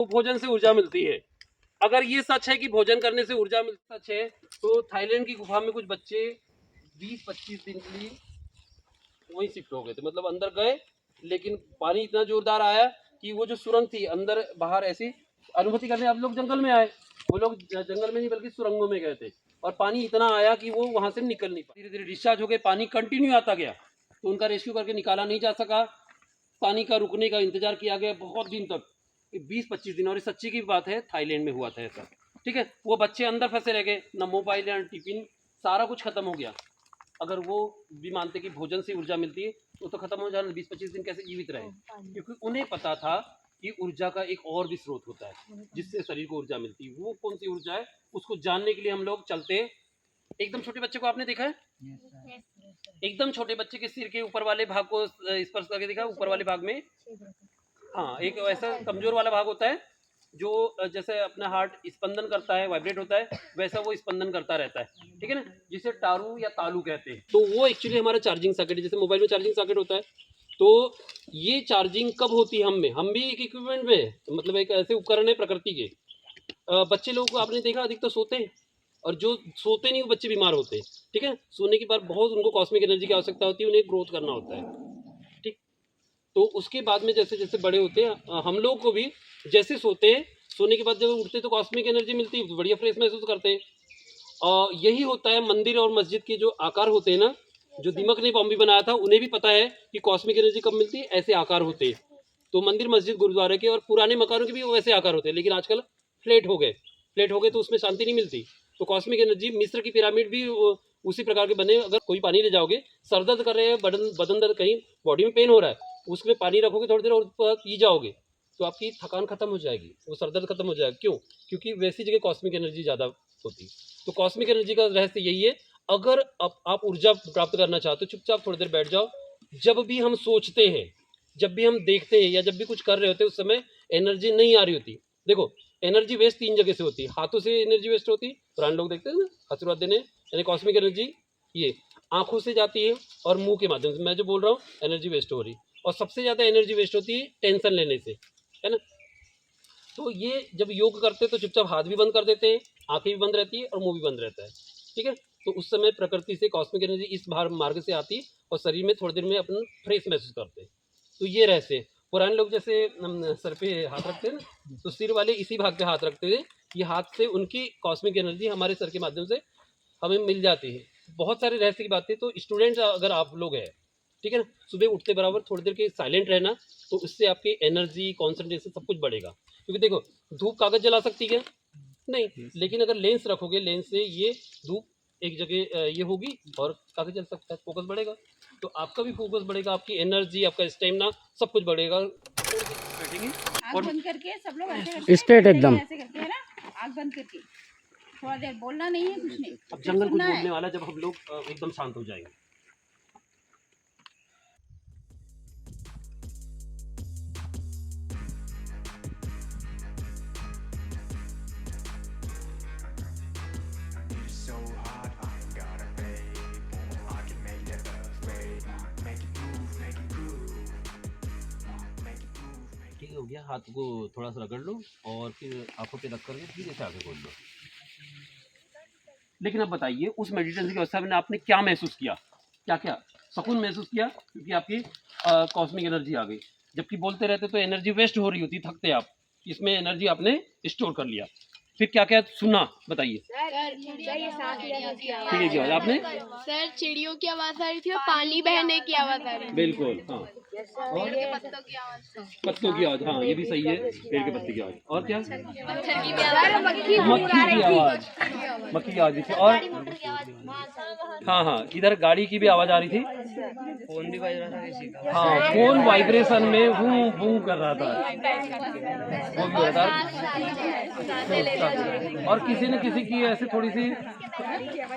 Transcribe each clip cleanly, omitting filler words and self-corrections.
तो भोजन से ऊर्जा मिलती है। अगर ये सच है कि भोजन करने से ऊर्जा मिलती सच है, तो थाईलैंड की गुफा में कुछ बच्चे 20-25 दिन के लिए वहीं शिफ्ट हो गए थे। मतलब अंदर गए, लेकिन पानी इतना जोरदार आया कि वो जो सुरंग थी अंदर बाहर ऐसी अनुभूति करने, अब लोग जंगल में आए, वो लोग जंगल में नहीं बल्कि सुरंगों में गए थे, और पानी इतना आया कि वो वहां से निकल नहीं पाए। धीरे धीरे डिस्चार्ज हो गए, पानी कंटिन्यू आता गया, तो उनका रेस्क्यू करके निकाला नहीं जा सका। पानी का रुकने का इंतजार किया गया बहुत दिन तक, 20-25 दिन। और ये सच्ची की बात है, थाईलैंड में हुआ था ऐसा। ठीक है, वो बच्चे अंदर फंसे रह गए, न मोबाइल न टिफिन, सारा कुछ खत्म हो गया। अगर वो भी मानते कि भोजन से ऊर्जा मिलती है, तो खत्म हो जाना, 20-25 दिन कैसे जीवित रहे, क्योंकि उन्हें पता था कि ऊर्जा का एक और भी स्रोत होता है जिससे शरीर को ऊर्जा मिलती है। वो कौन सी ऊर्जा है, उसको जानने के लिए हम लोग चलते हैं। एकदम छोटे बच्चे को आपने देखा है, एकदम छोटे बच्चे के सिर के ऊपर वाले भाग को स्पर्श करके देखा, ऊपर वाले भाग में, हाँ, एक ऐसा कमजोर वाला भाग होता है जो जैसे अपना हार्ट स्पंदन करता है, वाइब्रेट होता है, वैसा वो स्पंदन करता रहता है। ठीक है ना, जिसे टारू या तालू कहते हैं। तो वो एक्चुअली हमारा चार्जिंग सॉकेट है, जैसे मोबाइल में चार्जिंग सॉकेट होता है। तो ये चार्जिंग कब होती है हम भी एक इक्विपमेंट में है, मतलब एक ऐसे उपकरण है प्रकृति के। बच्चे लोगों को आपने देखा अधिकतर सोते हैं, और जो सोते नहीं वो बच्चे बीमार होते हैं। ठीक है, सोने के बाद बहुत उनको कॉस्मिक एनर्जी की आवश्यकता होती है, उन्हें ग्रोथ करना होता है। ठीक, तो उसके बाद में जैसे जैसे बड़े होते हैं, हम लोग को भी जैसे सोते हैं, सोने के बाद जब उठते तो कॉस्मिक एनर्जी मिलती है, बढ़िया फ्रेश महसूस करते हैं। और यही होता है मंदिर और मस्जिद के जो आकार होते हैं ना, जो दीमक ने बॉम्बे बनाया था, उन्हें भी पता है कि कॉस्मिक एनर्जी कब मिलती है, ऐसे आकार होते हैं। तो मंदिर मस्जिद गुरुद्वारे के और पुराने मकानों के भी वैसे आकार होते हैं, लेकिन आजकल फ्लैट हो गए, तो उसमें शांति नहीं मिलती। तो कॉस्मिक एनर्जी, मिस्र की पिरामिड भी उसी प्रकार के बने। अगर कोई पानी ले जाओगे, सर दर्द कर रहे हैं, बदन दर्द, कहीं बॉडी में पेन हो रहा है, उसमें पानी रखोगे थोड़ी देर और पी जाओगे, तो आपकी थकान खत्म हो जाएगी, वो सर दर्द खत्म हो जाएगा। क्यों? क्योंकि वैसी जगह कॉस्मिक एनर्जी ज़्यादा होती है। तो कॉस्मिक एनर्जी का रहस्य यही है, अगर आप ऊर्जा प्राप्त करना चाहते हो, चुपचाप थोड़ी देर बैठ जाओ। जब भी हम सोचते हैं, जब भी हम देखते हैं, या जब भी कुछ कर रहे होते हैं, उस समय एनर्जी नहीं आ रही होती। देखो, एनर्जी वेस्ट 3 जगह से होती है। हाथों से एनर्जी वेस्ट होती है, पुराने लोग देखते हैं ना, आशीर्वाद देने, यानी कॉस्मिक एनर्जी ये आंखों से जाती है, और मुंह के माध्यम से, मैं जो बोल रहा हूँ एनर्जी वेस्ट हो रही। और सबसे ज़्यादा एनर्जी वेस्ट होती है टेंशन लेने से, है ना। तो ये जब योग करते हैं तो चुपचाप हाथ भी बंद कर देते हैं, आंखें भी बंद रहती है और मुंह भी बंद रहता है। ठीक है, तो उस समय प्रकृति से कॉस्मिक एनर्जी इस बाहर मार्ग से आती है, और शरीर में थोड़ी देर में अपन फ्रेश महसूस करते हैं। तो ये रहस्य है। पुराने लोग जैसे सर पे हाथ रखते हैं ना, तो सिर वाले इसी भाग पे हाथ रखते थे, ये हाथ से उनकी कॉस्मिक एनर्जी हमारे सर के माध्यम से हमें मिल जाती है। बहुत सारे रहस्य की बातें। तो स्टूडेंट्स अगर आप लोग हैं, ठीक है ना, सुबह उठते बराबर थोड़ी देर के साइलेंट रहना, तो इससे आपकी एनर्जी, कॉन्सेंट्रेशन सब कुछ बढ़ेगा। क्योंकि देखो, धूप कागज जला सकती है नहीं, लेकिन अगर लेंस रखोगे, लेंस से ये धूप एक जगह ये होगी और कागज जल सकता है, फोकस बढ़ेगा। तो आपका भी फोकस बढ़ेगा, आपकी एनर्जी, आपका स्टेमिना, सब कुछ बढ़ेगा। आँख बंद करके सब लोग ऐसे करते हैं, स्ट्रेट एकदम ऐसे करते हैं ना, आँख बंद करके थोड़ा देर बोलना नहीं है, कुछ नहीं। अब जंगल कुछ बोलने वाला, जब हम लोग एकदम शांत हो जाएंगे। ठीक हो गया, हाथ को थोड़ा सा रगड़ लो, और फिर आंखों पे रख करके धीरे से आंखें खोल लो। लेकिन अब बताइए, उस मेडिटेशन की अवस्था में आपने क्या महसूस किया, क्या क्या सुकून महसूस किया, क्योंकि आपकी कॉस्मिक एनर्जी आ गई। जबकि बोलते रहते तो एनर्जी वेस्ट हो रही होती, थकते आप, इसमें एनर्जी आपने स्टोर कर लिया। फिर क्या क्या सुना, बताइए। ठीक है, क्या आपने? सर, चिड़ियों की आवाज आ रही थी और पानी बहने की आवाज आ रही थी। बिल्कुल, हाँ, पेड़ के पत्तों की आवाज, पत्तों की आवाज, हाँ, ये भी सही है, पेड़ के पत्ते की आवाज। और क्या? पत्थर की भी आवाज, मक्खी की आवाज, मक्खी की आवाज थी। और हाँ हाँ, इधर गाड़ी की भी आवाज आ रही थी, फोन भी बज रहा था किसी का। हाँ, फोन वाइब्रेशन में वूं वूं कर रहा था, वो भी हो रहा था। और किसी न किसी की ऐसे थोड़ी सी,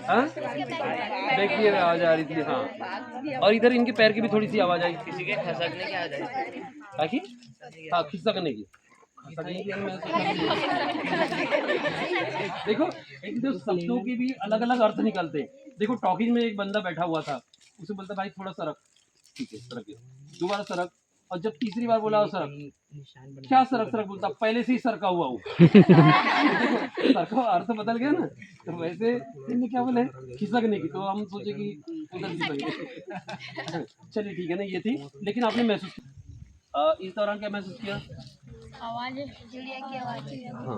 हाँ, देखिए आवाज आ रही थी, हाँ। और इधर इनके पैर की भी थोड़ी सी आवाज आई, किसी के खसकने की आवाज आई। ताकि हाँ, खिसकने की। देखो, एक तो शब्दों के भी अलग अलग अर्थ निकलते हैं। देखो, टॉकीज में एक बंदा बैठा हुआ था, उसे बोलता भाई थोड़ा सरक, ठीक है सरक गया, दोबारा सरक, और जब तीसरी बार बोला सर क्या सरक सरक बोलता, पहले से ही सरका हुआ हूँ। सरका अर्थ बदल गया ना, तो वैसे इनने क्या बोले खिसकने की, तो हम सोचे कि उधर खिसक। चलिए ठीक है ना, ये थी। लेकिन आपने महसूस इस दौरान क्या महसूस किया? आवाज, चिड़िया की आवाज। हाँ,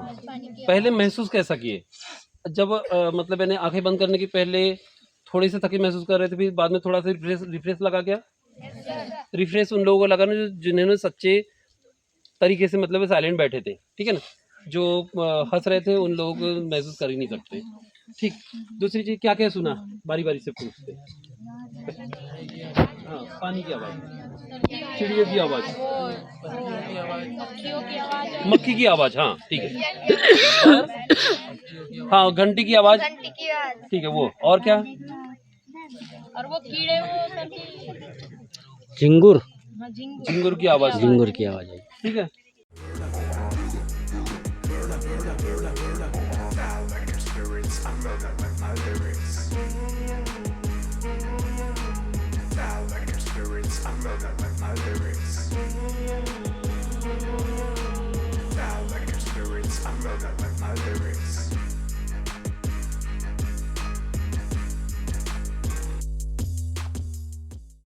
पहले महसूस कैसा किए? जब मतलब मैंने आंखें बंद करने की पहले थोड़ी सी थकी महसूस कर रहे थे, फिर बाद में थोड़ा सा रिफ्रेश लगा क्या? रिफ्रेश उन लोगों को लगा ना जिन्होंने सच्चे तरीके से मतलब साइलेंट बैठे थे, ठीक है ना। जो हंस रहे थे उन लोगों को महसूस कर ही नहीं सकते। ठीक, दूसरी चीज क्या क्या सुना, बारी बारी से पूछते। हाँ, पानी की आवाज़, चिड़ियों की आवाज़, मक्खी की आवाज़, हाँ ठीक है। हाँ, घंटी की आवाज़, ठीक है वो। और क्या? और वो कीड़े, वो झिंगुर, झिंगुर की आवाज़, झिंगुर की आवाज आई। ठीक है। Spirits, I'm